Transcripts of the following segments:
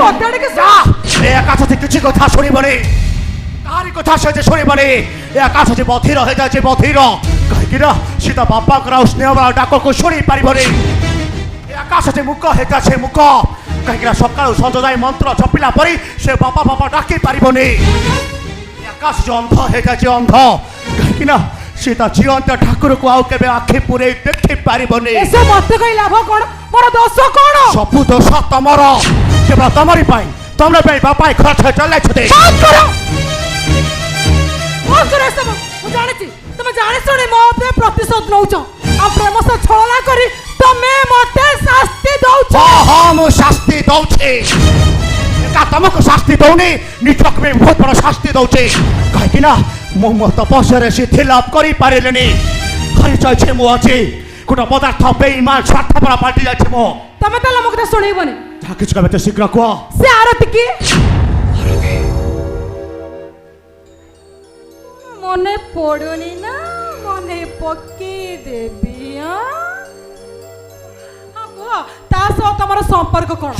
কথাটাকে এ আকাশ থেকে কিছু কথা শুনিবনি কাহারি কথা সে যে শুনিবনি এ আকাশ যে বধির হয়ে যাচ্ছে বধির কাହିଁକି না সে তা বাପାଙ୍କର ଆଉ ସ୍ନେହବାଳ ଡାକକୁ ଶୁଣି ପାରିବନି ଏ ଆକାଶ ଯେ ମୁକ ହେ ଯାচ্ছে ମୁକ କାହିଁକି ନା ସକାଳୁ ସଞ୍ଜ ଯାଏ ମନ୍ତ୍ର ଜପିଲା ପରି ସେ ବାପା ବାପା ଡାକି ପାରିବନି ଏ ଆକାଶ ଯେ ଅନ୍ଧ ହେ ଯାচ্ছে ଅନ୍ଧ କାହିଁକି ନା সে তা জীবন্ত ঠাকুরକୁ ଆଉ କେବେ ଆଖି ପୁରେଇ ଦେଖି ପାରିବନି এসব মতে কই লাভ কোন মোর দোষ কোন ସବୁ ଦୋଷ ତମର କେବଳ ତମରି ପାଇଁ ତମର ପାଇଁ ବାପା ଖର୍ଚ୍ଚ ଚଲାଇଛନ୍ତି বন্ধ করে এসব ମୁଁ ଜାଣିଛି তুমি জানি শুনি ମୋ ଉପରେ ପ୍ରତିଶୋଧ ନଉଛ ଆଉ ପ୍ରେମ ସହ ଛଳନା କରି ତମେ ମତେ ଶାସ୍ତି ଦଉଛ ହଁ ମୁଁ ଶାସ୍ତି ଦଉଛି ଏକା ତମକୁ ଶାସ୍ତି ଦଉନି ନିଜକୁ ବି ବହୁତ ବଡ଼ ଶାସ୍ତି ଦଉଛି କାହିଁକି ନା ମୁଁ ମୋ ତପସ୍ୟାରେ ସିଦ୍ଧି ଲାଭ କରିପାରିଲିନି ହରି ଯାଇଛି ମୁଁ ଅଛି ଗୋଟେ ପଦାର୍ଥ ବେଇମାନ ସ୍ୱାର୍ଥପର ପାଲଟି ଯାଇଛି ମୁଁ ତମେ ତାହେଲେ ମୋ କଥା ଶୁଣିବନି ଯାହା କିଛି କହିବେ ତ ଶୀଘ୍ର କୁହ ସେ ଆରତୀ କି মনে পড়ুনি না মনে পকেই দেবি তা সহ তোমার সম্পর্ক কোন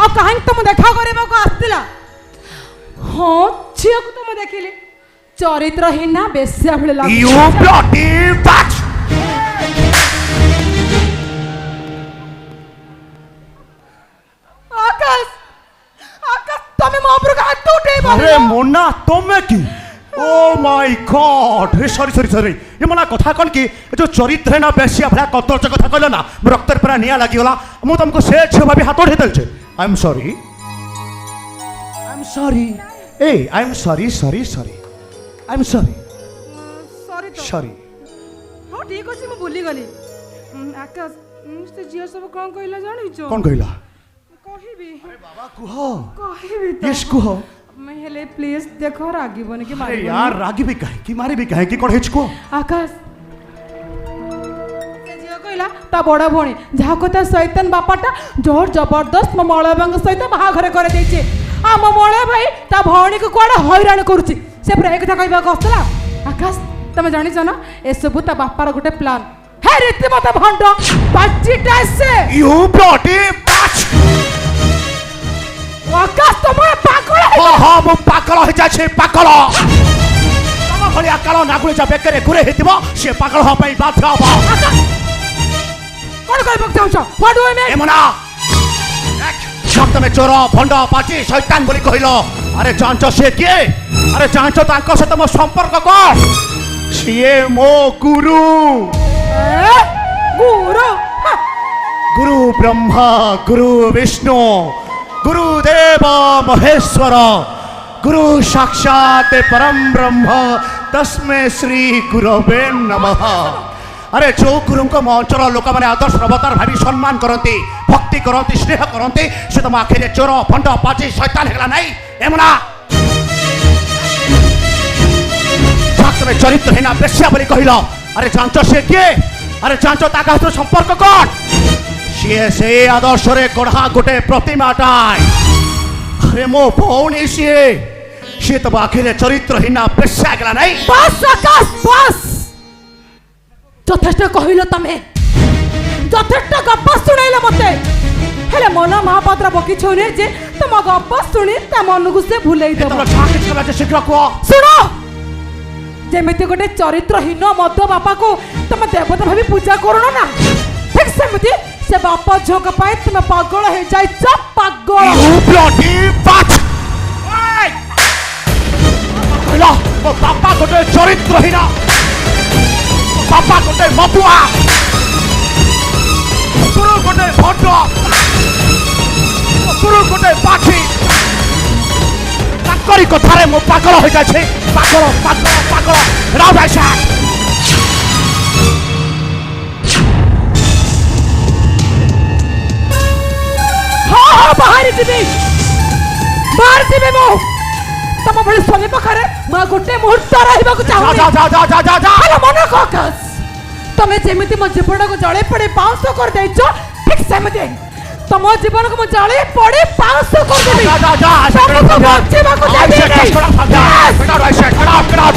আর কাহিনী তুমি দেখা করিবাকু আসছিলা হ্যাঁ ঝিওকু তুমি দেখিলি চরিত্রহীন বেশ্যা ভଳି লাগু ইউ ব্লডি বাচ আকাশ আকাশ তুমি মো উপর হাত উঠাইবা আরে মোনা তুমি কি ও মাই গড হে সরি সরি সরি এ মনা কথা কোন কি যে চরিত্রে না বেশি ভরা কতর্চ কথা কইল না রক্তের পরা নিয়া লাগিগলা মু তুমকু সে ঝিও ভাবি হাত উঠাই দেলছে আই এম সরি এই I am sorry sorry sorry I am sorry sorry তো সরি হ্যাঁ ঠিক আছে মু ভুলি গলি আকাশ সে ঝিও সব কোন কইলা জানিছো কোন কইলা কহিবি আরে বাবা কুহ কহিবি তো ইস কুহ मैं हेले प्लीज देखो रागीबनी कि अरे मारी यार रागी भी काहे कि मारी भी काहे कि कोन हेच को आकाश से जियो कइला ता बड़ा भणी जहा को ता शैतान बापाटा जोर जबरदस्त ममळे बंग सहित बाहाघर करे देइचे आ ममळे भाई ता भणी को कोडा हैरान करूची से प्रे कथा कहबा कस्तला आकाश तमे जानि जना ए सब ता बापार गोटे प्लान हे रीति मत भंड बाजीटा से यू ब्लडी बाच आकाश तमे पागल हाँ हाँ मु पागल हो जाछे पागल तम भली आकाल नागुली जा बेकरे घुरे हेतिबो से पागल हो पई बाध्य हबो कोन कहबा चाहछ व्हाट डू आई मीन एमना शब्द में चोर भंड पाची शैतान बोली कहिलो अरे जांचो से के अरे जांचो तांको से तम संपर्क कोन सिए मो गुरु गुरु गुरु ब्रह्मा गुरु विष्णु गुरुदेव महेश्वर गुरु साक्षात परम ब्रह्म तस्मै श्री गुरवे नमः अरे जो गुरु को अंचल लोक मैंने आदर्श अवतार भावी सम्मान करती भक्ति करती स्नेह करती से तुम आखिर चोर भंड पाची शैतान हेला नहीं एमना तुम्हें चरित्रहीन बेश्या बोली कहल अरे जांच से किए अरे जांच ता संपर्क कौन सीए से आदर्श रे गढ़ा गोटे प्रतिमाटाय अरे मो भौणी सी तो आखिर चरित्रहीन बेश्या गला नहीं बस आकाश बस যথেষ্ট কহিল তুমি যথেষ্ট গপ শুনাইলে মতে হেলে মন মহাপাত্র বকি ছৌনে যে তোম গপ শুনি তা মনকু সে ভুলেই দেব তোমরা ছাকে চলা যে শীঘ্র কো শুনো যেমিতি গোটে চরিত্রহীন মধ্য বাপাকু তুমি দেবতা ভাবি পূজা করো না ঠিক সেমিতি সে বাপ ঝোঁক পাই তুমি পাগল হয়ে যাইছ পাগল ইউ ব্লডি বাচ ওই কইলা ও বাপা গোটে চরিত্রহীন बापा गोटे मपुआ गुरु गोटे भंड गुरु गोटे पाठी ताकरी कथारे मो पागल हो जाछे पागल पागल पागल राव भाषा हाँ हाँ बाहर जीवी मो तम भली स्वामी पाखरे मैं गोटे मुहूर्त रहिबा को चाहू जा जा जा जा जा जा हेलो मन कोकस तमे जेमिति मो जीवन को जळे पड़े पाउस कर देइछो ठीक सेमिति तम जीवन को मो जळे पड़े पाउस कर देबी जा जा जा सबको बचेबा को देबी बेटा राइट खड़ा